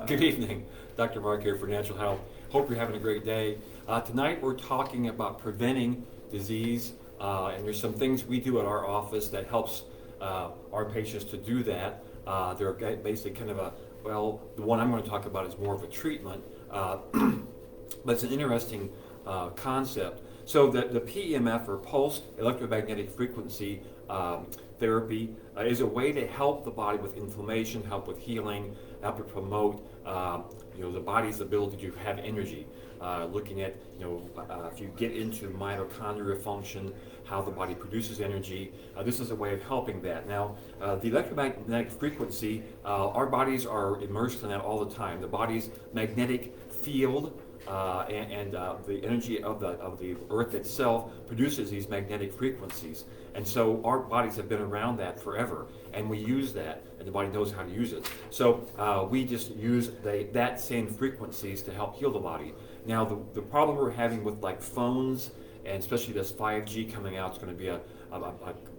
Good evening, Dr. Mark here for Natural Health. Hope you're having a great day. Tonight we're talking about preventing disease, and there's some things we do at our office that helps our patients to do that. They're basically kind of the one I'm going to talk about is more of a treatment, but it's an interesting concept. So the PEMF, or pulsed electromagnetic frequency therapy, is a way to help the body with inflammation, help with healing, help to promote the body's ability to have energy. Looking at if you get into mitochondria function, how the body produces energy, this is a way of helping that. Now, the electromagnetic frequency, our bodies are immersed in that all the time. The body's magnetic field and the energy of the Earth itself produces these magnetic frequencies. And so our bodies have been around that forever, and we use that, and the body knows how to use it. So we just use that same frequencies to help heal the body. Now, the problem we're having with like phones, and especially this 5G coming out, is going to be a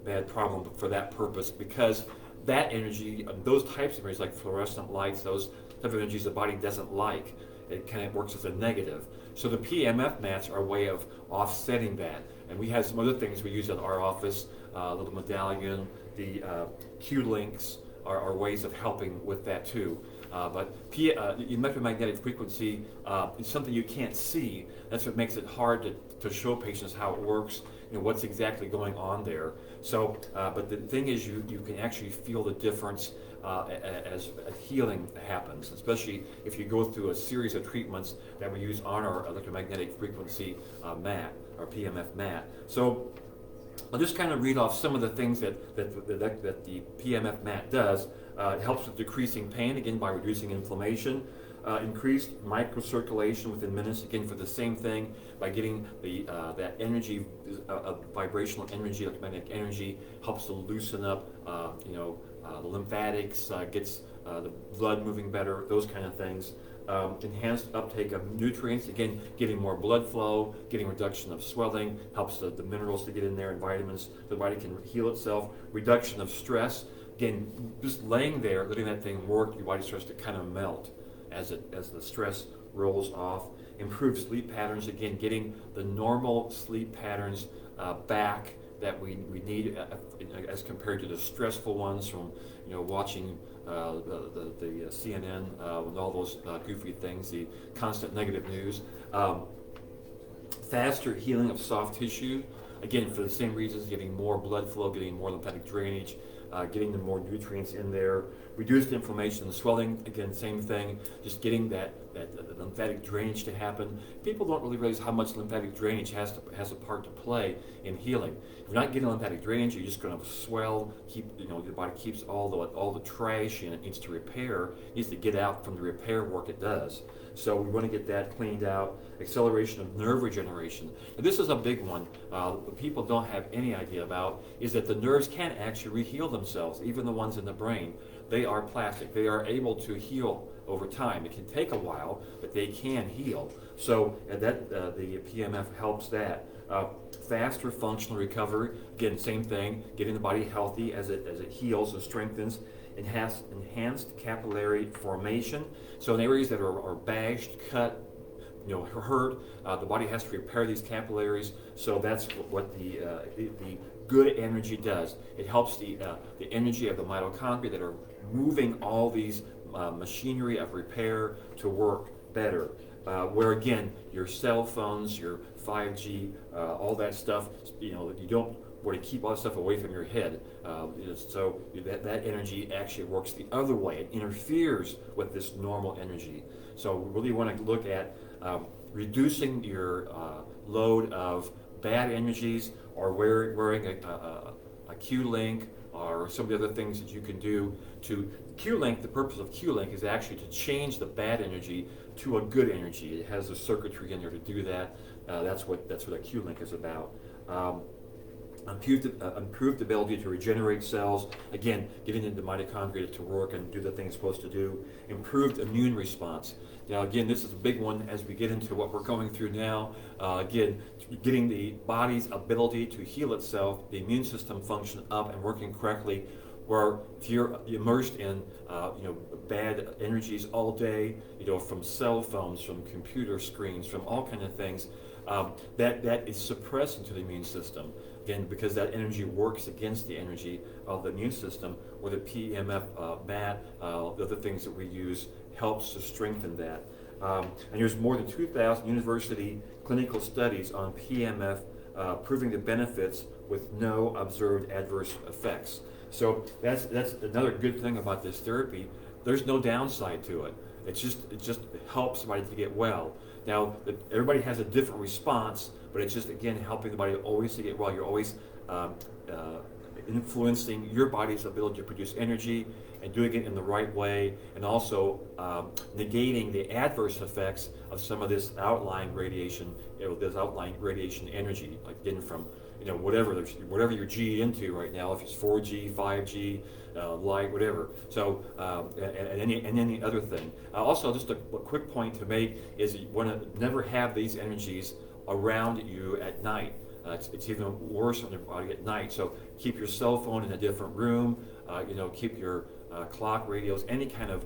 bad problem for that purpose, because that energy, those types of energies like fluorescent lights, those type of energies the body doesn't like. It kind of works as a negative. So the PEMF mats are a way of offsetting that. And we have some other things we use at our office, a little medallion, the Q-links are ways of helping with that too. But electromagnetic frequency is something you can't see. That's what makes it hard to show patients how it works, what's exactly going on there. So, but the thing is, you can actually feel the difference as healing happens, especially if you go through a series of treatments that we use on our electromagnetic frequency mat, our PEMF mat. So I'll just kind of read off some of the things that the PEMF mat does. It helps with decreasing pain, again, by reducing inflammation. Increased microcirculation within minutes, again, for the same thing, by getting that energy, vibrational energy, electromagnetic energy, helps to loosen up, the lymphatics, gets the blood moving better, those kind of things. Enhanced uptake of nutrients, again, getting more blood flow, getting reduction of swelling, helps the minerals to get in there and vitamins, so the body can heal itself. Reduction of stress, again, just laying there, letting that thing work, your body starts to kind of melt as the stress rolls off. Improved sleep patterns, again, getting the normal sleep patterns back that we need as compared to the stressful ones from watching the CNN with all those goofy things, the constant negative news. Faster healing of soft tissue, again, for the same reasons, getting more blood flow, getting more lymphatic drainage, getting the more nutrients in there. Reduced inflammation and swelling, again, same thing, just getting that lymphatic drainage to happen. People don't really realize how much lymphatic drainage has a part to play in healing. If you're not getting lymphatic drainage, you're just going to swell. Your body keeps all the trash in it needs to repair, needs to get out from the repair work it does. So we want to get that cleaned out. Acceleration of nerve regeneration. Now, this is a big one. What people don't have any idea about is that the nerves can actually re-heal themselves, even the ones in the brain. They are plastic. They are able to heal over time. It can take a while, but they can heal. So the PEMF helps that. Faster functional recovery. Again, same thing. Getting the body healthy as it heals and strengthens. Enhanced capillary formation. So in areas that are bashed, cut, hurt, the body has to repair these capillaries. So that's what the good energy does. It helps the energy of the mitochondria that are moving all these machinery of repair to work better. Where again, your cell phones, your 5G, all that stuff, you don't want to keep all that stuff away from your head. So that energy actually works the other way. It interferes with this normal energy. So we really want to look at reducing your load of bad energies, or wearing a Q-link, or some of the other things that you can do to Q-link. The purpose of Q-link is actually to change the bad energy to a good energy. It has a circuitry in there to do that. That's what a Q-link is about. Improved ability to regenerate cells, again, getting into mitochondria to work and do the things it's supposed to do. Improved immune response. Now, again, this is a big one as we get into what we're going through now. Again, getting the body's ability to heal itself, the immune system function up and working correctly, where if you're immersed in bad energies all day, from cell phones, from computer screens, from all kind of things, that is suppressing to the immune system. Again, because that energy works against the energy of the immune system, or the PEMF mat, the other things that we use helps to strengthen that. And there's more than 2,000 university clinical studies on PEMF proving the benefits with no observed adverse effects. So that's another good thing about this therapy. There's no downside to it. It just helps somebody to get well. Now, everybody has a different response, but it's just, again, helping the body always to get well. You're always influencing your body's ability to produce energy and doing it in the right way, and also negating the adverse effects of some of this outlying radiation, this outlying radiation energy, like getting from whatever you're G'd into right now, if it's 4G, 5G, light, whatever. So, and any other thing. Also, just a quick point to make is you want to never have these energies around you at night. It's even worse on your body at night. So keep your cell phone in a different room. Keep your clock, radios, any kind of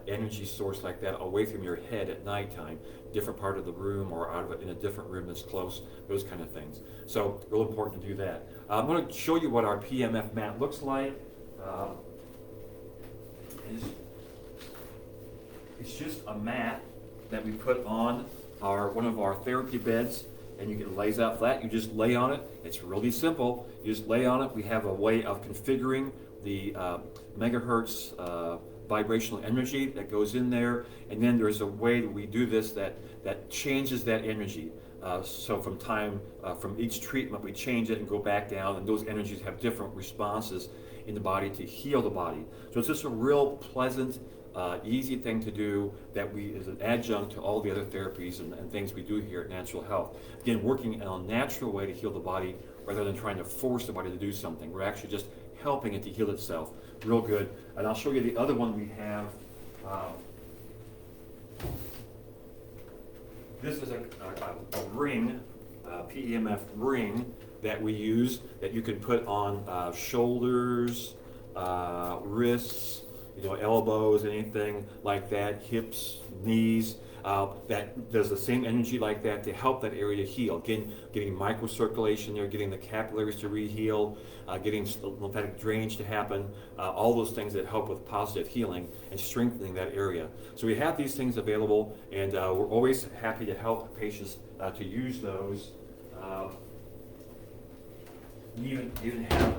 energy source like that away from your head at nighttime, different part of the room or out of it in a different room that's close, those kind of things. So real important to do that. I'm going to show you what our PEMF mat looks like. It's just a mat that we put on one of our therapy beds, and it lays out flat. You just lay on it. It's really simple. You just lay on it. We have a way of configuring the megahertz vibrational energy that goes in there, and then there's a way that we do this that changes that energy. So from each treatment, we change it and go back down, and those energies have different responses in the body to heal the body. So it's just a real pleasant, easy thing to do that is an adjunct to all the other therapies and things we do here at Natural Health. Again, working in a natural way to heal the body rather than trying to force the body to do something. We're actually just helping it to heal itself. Real good. And I'll show you the other one we have. This is a ring, PEMF ring that we use that you can put on shoulders, wrists, elbows, anything like that, hips, knees. That does the same energy like that to help that area heal. Again, getting microcirculation there, getting the capillaries to re-heal, getting lymphatic drainage to happen, all those things that help with positive healing and strengthening that area. So we have these things available, and we're always happy to help patients to use those. We even have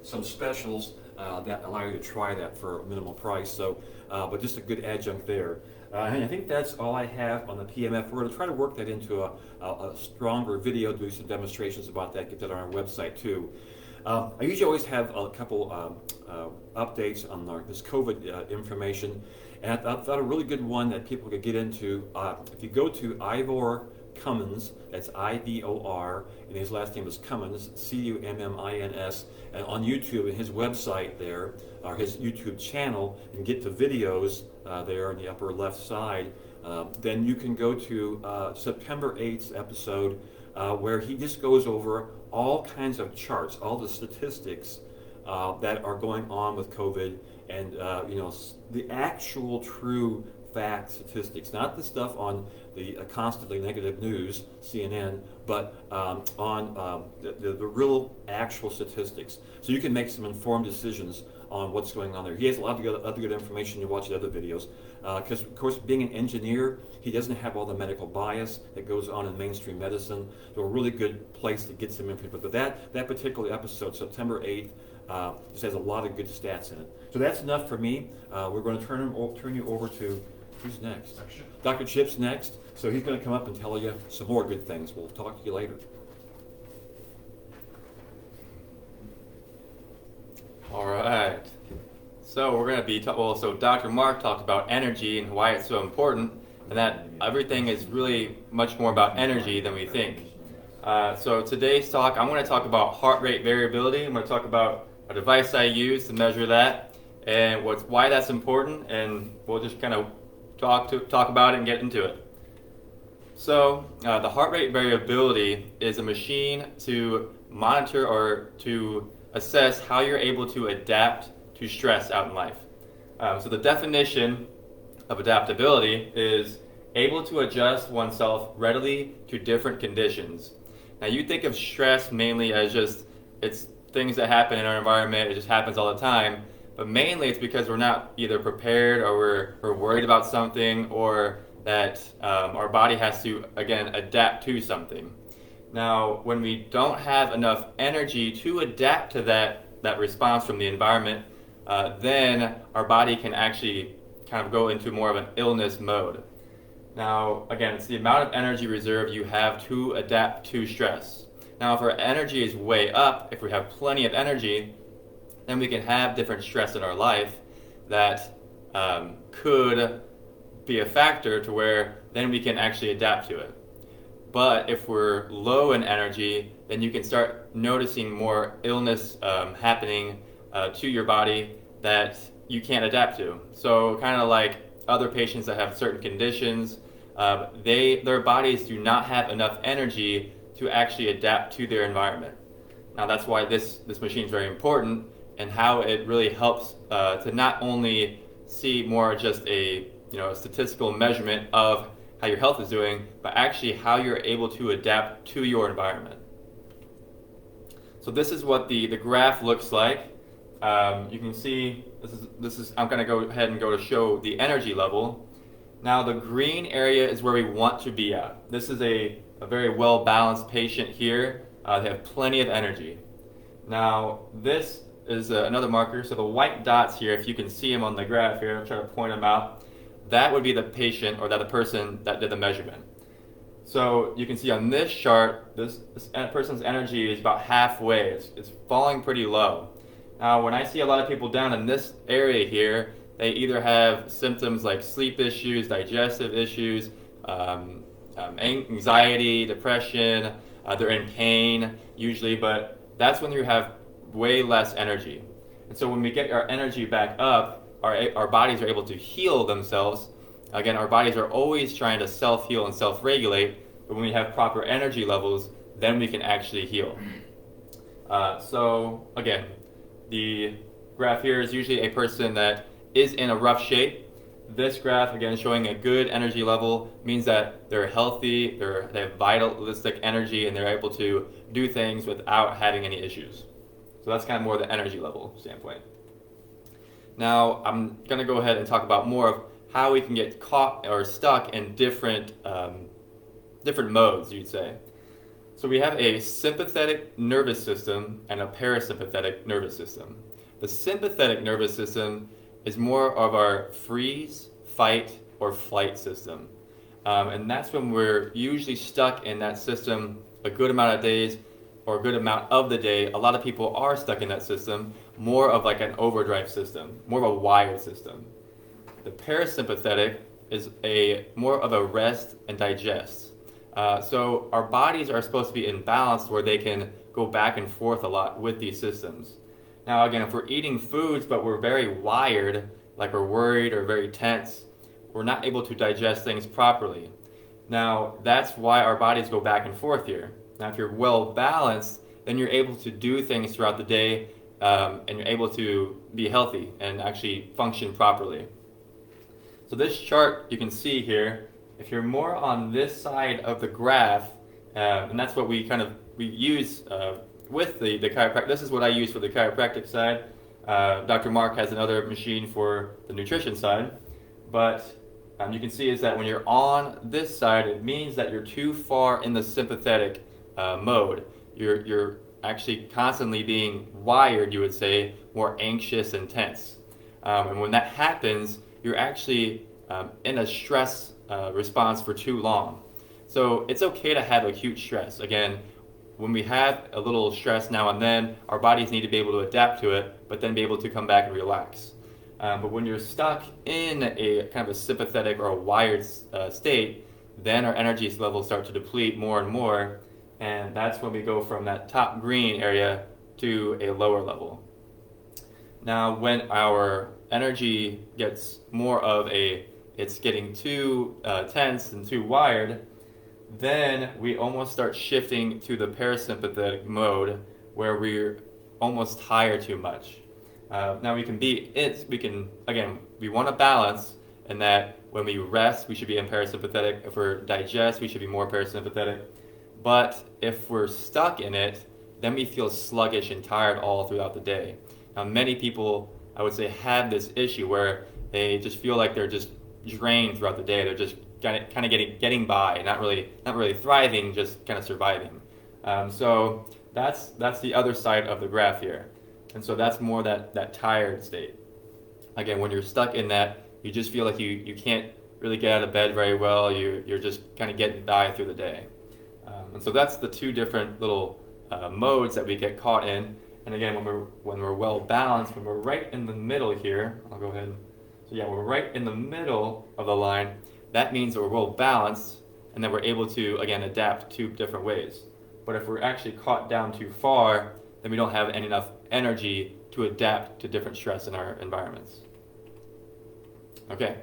some specials that allow you to try that for a minimal price. So, but just a good adjunct there. And I think that's all I have on the PEMF. We're going to try to work that into a stronger video, do some demonstrations about that, get that on our website too. I usually always have a couple updates on this COVID information, and I thought a really good one that people could get into. If you go to Ivor Cummins, that's I-V-O-R, and his last name is Cummins, C-U-M-M-I-N-S, and on YouTube, and his website there, or his YouTube channel, and get the videos there on the upper left side, then you can go to September 8th episode, where he just goes over all kinds of charts, all the statistics that are going on with COVID, and the actual true fact statistics, not the stuff on the constantly negative news, CNN, but on the real actual statistics. So you can make some informed decisions on what's going on there. He has a lot of other good information. You watch the other videos. Because, of course, being an engineer, he doesn't have all the medical bias that goes on in mainstream medicine. So a really good place to get some information. But that particular episode, September 8th, just has a lot of good stats in it. So that's enough for me. We're going to turn you over to, who's next? Dr. Chip's next. So he's going to come up and tell you some more good things. We'll talk to you later. All right. So we're going to be so Dr. Mark talked about energy and why it's so important, and that everything is really much more about energy than we think. So today's talk, I'm going to talk about heart rate variability. I'm going to talk about a device I use to measure that and why that's important, and we'll just kind of talk about it and get into it. So the heart rate variability is a machine to monitor or to assess how you're able to adapt to stress out in life. So the definition of adaptability is able to adjust oneself readily to different conditions. Now you think of stress mainly as just it's things that happen in our environment, it just happens all the time, but mainly it's because we're not either prepared or we're worried about something, or that our body has to, again, adapt to something. Now, when we don't have enough energy to adapt to that response from the environment, then our body can actually kind of go into more of an illness mode. Now, again, it's the amount of energy reserve you have to adapt to stress. Now, if our energy is way up, if we have plenty of energy, then we can have different stress in our life that could be a factor to where then we can actually adapt to it. But if we're low in energy, then you can start noticing more illness happening to your body that you can't adapt to. So kind of like other patients that have certain conditions, their bodies do not have enough energy to actually adapt to their environment. Now that's why this machine is very important, and how it really helps to not only see more just a statistical measurement of how your health is doing, but actually how you're able to adapt to your environment. So this is what the graph looks like. You can see this is I'm going to go ahead and go to show the energy level. Now the green area is where we want to be at. This is a very well balanced patient here. They have plenty of energy. Now this is another marker. So the white dots here, if you can see them on the graph here, I'll try to point them out. That would be the patient, or the person that did the measurement. So you can see on this chart, this person's energy is about halfway. It's falling pretty low. Now, when I see a lot of people down in this area here, they either have symptoms like sleep issues, digestive issues, anxiety, depression, they're in pain usually, but that's when you have way less energy. And so when we get our energy back up, our bodies are able to heal themselves. Again, our bodies are always trying to self-heal and self-regulate, but when we have proper energy levels, then we can actually heal. So again, the graph here is usually a person that is in a rough shape. This graph, again, showing a good energy level, means that they're healthy, they have vitalistic energy, and they're able to do things without having any issues. So that's kind of more the energy level standpoint. Now, I'm going to go ahead and talk about more of how we can get caught or stuck in different modes, you'd say. So we have a sympathetic nervous system and a parasympathetic nervous system. The sympathetic nervous system is more of our freeze, fight, or flight system. And that's when we're usually stuck in that system a good amount of days, or a good amount of the day. A lot of people are stuck in that system, more of like an overdrive system, more of a wired system. The parasympathetic is more of a rest and digest. So our bodies are supposed to be in balance where they can go back and forth a lot with these systems. Now again, if we're eating foods but we're very wired, like we're worried or very tense, we're not able to digest things properly. Now that's why our bodies go back and forth here. Now if you're well balanced, then you're able to do things throughout the day, and you're able to be healthy and actually function properly. So this chart you can see here, if you're more on this side of the graph, and that's what we use with the chiropractic. This is what I use for the chiropractic side. Dr. Mark has another machine for the nutrition side. But you can see is that when you're on this side, it means that you're too far in the sympathetic mode. You're actually constantly being wired, you would say, more anxious and tense. And when that happens, you're actually in a stress response for too long. So it's okay to have acute stress. Again, when we have a little stress now and then, our bodies need to be able to adapt to it, but then be able to come back and relax. But when you're stuck in a kind of a sympathetic or a wired state, then our energy levels start to deplete more and more, and that's when we go from that top green area to a lower level. Now, when our energy gets more of it's getting too tense and too wired, then we almost start shifting to the parasympathetic mode where we're almost tired too much. Now we can again, we want a balance, and that when we rest, we should be in parasympathetic. If we're digest, we should be more parasympathetic. But if we're stuck in it, then we feel sluggish and tired all throughout the day. Now, many people, I would say, have this issue where they just feel like they're just drained throughout the day. They're just kind of getting by, not really thriving, just kind of surviving. So that's the other side of the graph here. And so that's more that tired state. Again, when you're stuck in that, you just feel like you can't really get out of bed very well. You're just kind of getting by through the day. And so that's the two different little modes that we get caught in. And again, when we're well balanced, when we're right in the middle here, I'll go ahead. So yeah, we're right in the middle of the line. That means that we're well balanced, and then we're able to, again, adapt two different ways. But if we're actually caught down too far, then we don't have enough energy to adapt to different stress in our environments. Okay,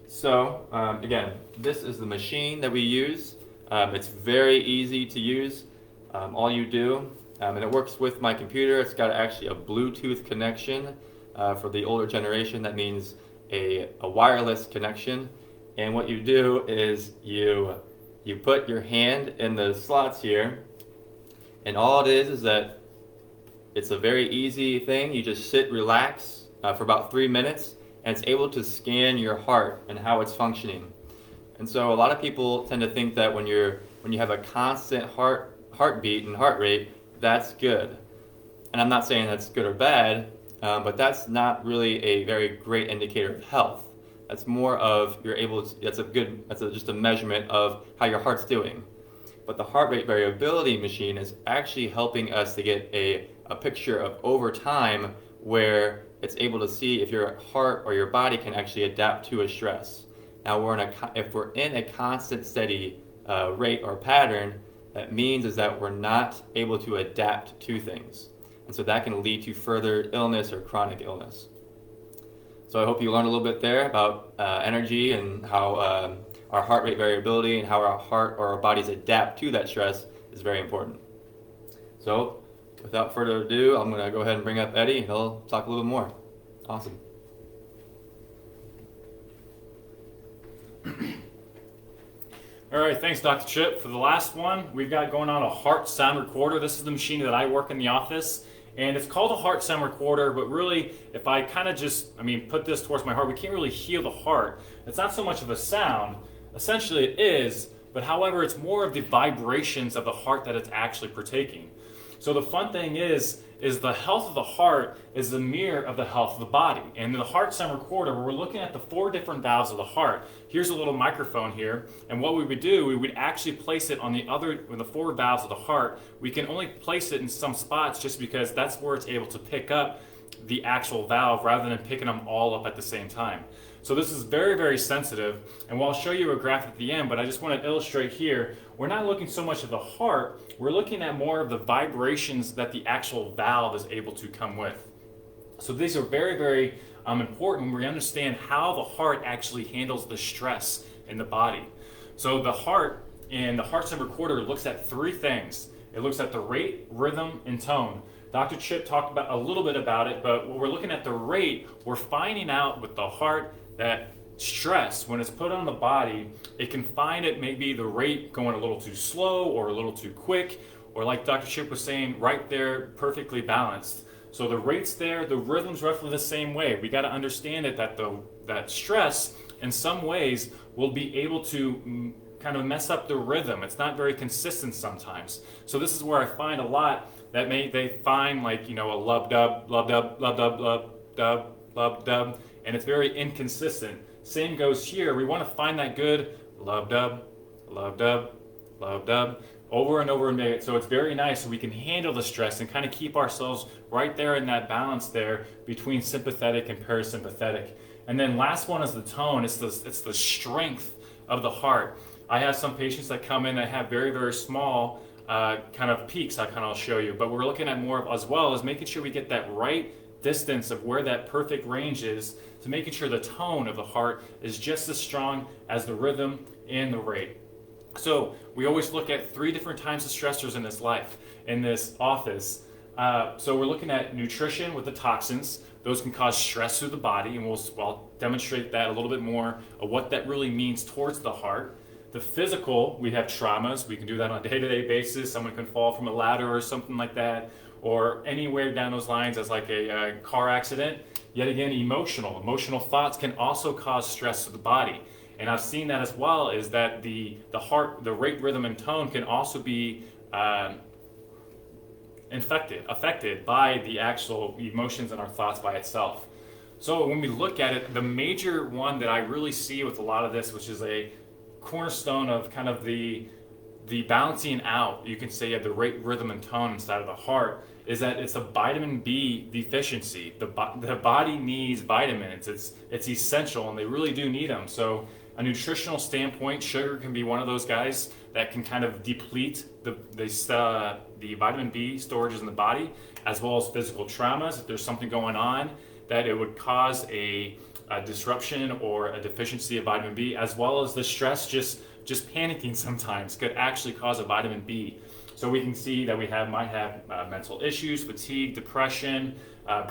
so again, this is the machine that we use. It's very easy to use. All you do, and it works with my computer. It's got actually a Bluetooth connection. For the older generation, that means a wireless connection. And what you do is you put your hand in the slots here, and all it is that it's a very easy thing. You just sit, relax for about 3 minutes, and it's able to scan your heart and how it's functioning. And so a lot of people tend to think that when you have a constant heartbeat and heart rate, that's good. And I'm not saying that's good or bad, but that's not really a very great indicator of health. That's more of that's just a measurement of how your heart's doing. But the heart rate variability machine is actually helping us to get a picture of over time where it's able to see if your heart or your body can actually adapt to a stress. Now, if we're in a constant steady rate or pattern, that means is that we're not able to adapt to things. And so that can lead to further illness or chronic illness. So I hope you learned a little bit there about energy and how our heart rate variability and how our heart or our bodies adapt to that stress is very important. So without further ado, I'm going to go ahead and bring up Eddie, and he'll talk a little bit more. Awesome. All right, thanks, Dr. Chip. For the last one, we've got going on a heart sound recorder. This is the machine that I work in the office, and it's called a heart sound recorder, but really, if I kind of put this towards my heart, we can't really hear the heart. It's not so much of a sound. Essentially, it is, but however, it's more of the vibrations of the heart that it's actually partaking. So the fun thing is the health of the heart is the mirror of the health of the body. And in the heart sound recorder, we're looking at the 4 different valves of the heart. Here's a little microphone here, and what we would do, we would actually place it on the 4 valves of the heart. We can only place it in some spots just because that's where it's able to pick up the actual valve rather than picking them all up at the same time. So this is very, very sensitive, and I'll show you a graph at the end, but I just want to illustrate here, we're not looking so much at the heart, we're looking at more of the vibrations that the actual valve is able to come with. So these are very, very important when we understand how the heart actually handles the stress in the body. So the heart and the heart sound recorder looks at 3 things. It looks at the rate, rhythm, and tone. Dr. Chip talked about a little bit about it, but when we're looking at the rate, we're finding out with the heart that stress, when it's put on the body, it can find it maybe the rate going a little too slow or a little too quick, or like Dr. Chip was saying, right there, perfectly balanced. So the rate's there, the rhythm's roughly the same way. We got to understand it that stress, in some ways, will be able to kind of mess up the rhythm. It's not very consistent sometimes. So this is where I find a lot that they find like, a lub dub, lub dub, lub dub, lub dub, lub dub, and it's very inconsistent. Same goes here. We want to find that good lub dub, lub dub, lub dub, over and over again. So it's very nice so we can handle the stress and kind of keep ourselves right there in that balance there between sympathetic and parasympathetic. And then last one is the tone. It's the strength of the heart. I have some patients that come in that have very, very small kind of peaks I'll show you, but we're looking at more of, as well as making sure we get that right distance of where that perfect range is, to making sure the tone of the heart is just as strong as the rhythm and the rate. So we always look at 3 different types of stressors in this office. So we're looking at nutrition with the toxins. those can cause stress through the body, and I'll demonstrate that a little bit more of what that really means towards the heart. The physical, we have traumas. We can do that on a day-to-day basis. Someone can fall from a ladder or something like that, or anywhere down those lines as like a car accident. Yet again, emotional thoughts can also cause stress to the body. And I've seen that as well, is that the heart, the rate, rhythm, and tone can also be affected by the actual emotions and our thoughts by itself. So when we look at it, the major one that I really see with a lot of this, which is a cornerstone of kind of the balancing out, you can say, of the rate, rhythm, and tone inside of the heart, is that it's a vitamin B deficiency. The body needs vitamins. It's essential, and they really do need them. So a nutritional standpoint, sugar can be one of those guys that can kind of deplete the vitamin B storages in the body, as well as physical traumas. If there's something going on, that it would cause a disruption or a deficiency of vitamin B, as well as the stress, just panicking sometimes could actually cause a vitamin B. So we can see that we might have mental issues, fatigue, depression,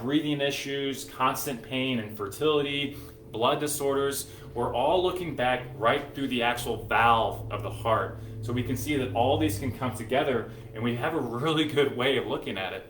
breathing issues, constant pain, infertility, blood disorders. We're all looking back right through the actual valve of the heart. So we can see that all these can come together, and we have a really good way of looking at it.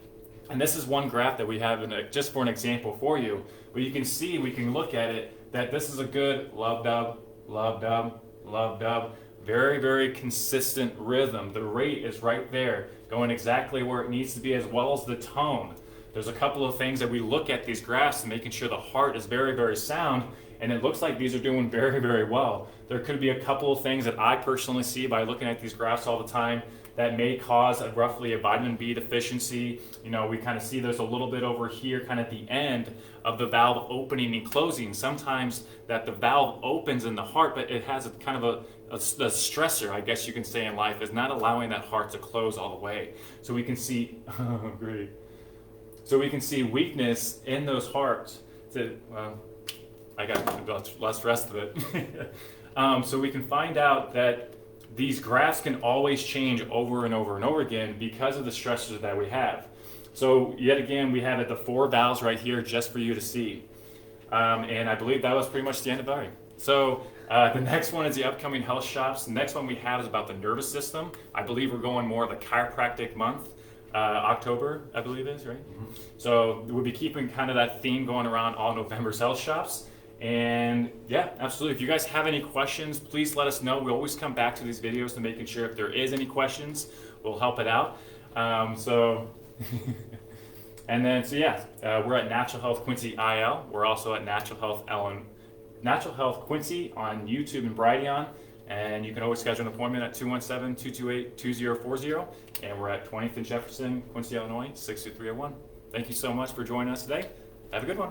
And this is one graph that we have just for an example for you. But you can see, we can look at it, that this is a good lub-dub, lub-dub, lub-dub. Very, very consistent rhythm. The rate is right there, going exactly where it needs to be, as well as the tone. There's a couple of things that we look at these graphs and making sure the heart is very, very sound, and it looks like these are doing very, very well. There could be a couple of things that I personally see by looking at these graphs all the time that may cause roughly a vitamin B deficiency. You know, we kind of see there's a little bit over here kind of at the end of the valve opening and closing. Sometimes that the valve opens in the heart, but it has a kind of a stressor, I guess you can say, in life, is not allowing that heart to close all the way. So we can see, great. So we can see weakness in those hearts. I got less rest of it. So we can find out that these graphs can always change over and over and over again because of the stressors that we have. So yet again, we have the 4 valves right here just for you to see. And I believe that was pretty much the end of it. So the next one is the upcoming health shops. The next one we have is about the nervous system. I believe we're going more of the chiropractic month. October, I believe is, right? Mm-hmm. So we'll be keeping kind of that theme going around all November's health shops. And yeah, absolutely. If you guys have any questions, please let us know. We always come back to these videos to making sure if there is any questions, we'll help it out. And then, we're at Natural Health Quincy IL. We're also at Natural Health Quincy on YouTube and Brighteon. And you can always schedule an appointment at 217-228-2040. And we're at 20th and Jefferson, Quincy, Illinois, 62301. Thank you so much for joining us today. Have a good one.